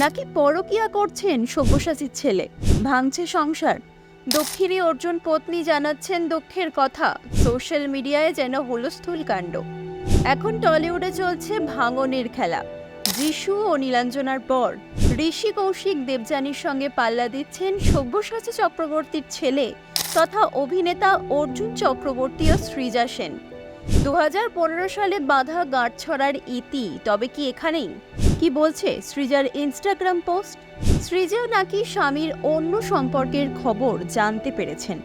নাকি পরকীয়া করছেন সব্যসাচীর ছেলে, ভাঙছে সংসার। দক্ষিণী অর্জুন পত্নী জানাচ্ছেন দুঃখের কথা। সোশ্যাল মিডিয়ায় যেন হুলস্থুল কাণ্ড। এখন টলিউডে চলছে ভাঙনের খেলা। যিশু ও নীলাঞ্জনার পর ঋষি কৌশিক দেবযানীর সঙ্গে পাল্লা দিচ্ছেন সব্যসাচী চক্রবর্তীর ছেলে তথা অভিনেতা অর্জুন চক্রবর্তী ও সৃজা সেন। 2015 সালে বাঁধা গাঁটছড়ার ইতি তবে কি এখানেই? কি বলছে সৃজার ইনস্টাগ্রাম পোস্ট? সৃজা নাকি স্বামীর অন্য সম্পর্কের খবর জানতে পেরেছেন।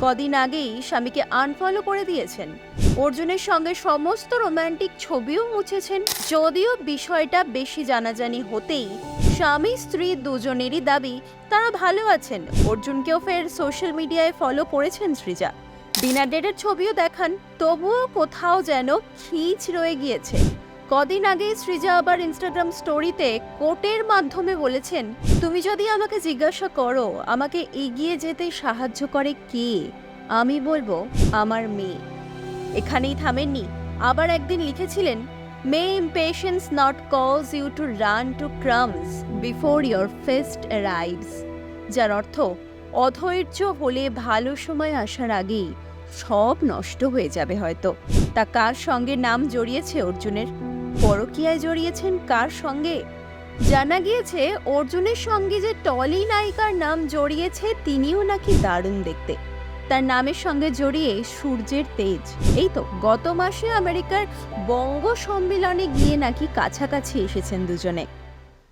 কদিন আগেই স্বামীকে আনফলো করে দিয়েছেন। অর্জুনের সঙ্গে সমস্ত রোমান্টিক ছবিও মুছেছেন। যদিও বিষয়টা বেশি জানাজানি হতেই স্বামী স্ত্রী দুজনেরই দাবি তারা ভালো আছেন। অর্জুনকেও ফের সোশ্যাল মিডিয়ায় ফলো করেছেন সৃজা। ডিনার ডেটের ছবিও দেখান, তবুও কোথাও যেন খিচ রয়ে গিয়েছে। কদিন আগে সৃজা আবার ইনস্টাগ্রাম স্টোরিতে কোটের মাধ্যমে বলেছেন, তুমি যদি আমাকে জিজ্ঞাসা করো আমাকে এগিয়ে যেতে সাহায্য করে কে, আমি বলবো আমার মেয়ে। এখানেই থামেননি, আবার একদিন লিখেছিলেন, may impatience not cause you to run to crumbs before your feast arrives, যার অর্থ অধৈর্য হলে ভালো সময় আসার আগেই সব নষ্ট হয়ে যাবে হয়তো। তা কার সঙ্গে নাম জড়িয়েছে অর্জুনের? পরকীয়ায় জড়িয়েছেন কার সঙ্গে? জানা গিয়েছে অর্জুনের সঙ্গে যে টলি নায়িকার নাম জড়িয়েছে তিনিও নাকি দারুণ দেখতে। তার নামের সঙ্গে জড়িয়ে সূর্যের তেজ। এই তো গত মাসে আমেরিকার বঙ্গ সম্মেলনে গিয়ে নাকি কাছাকাছি এসেছেন দুজনে।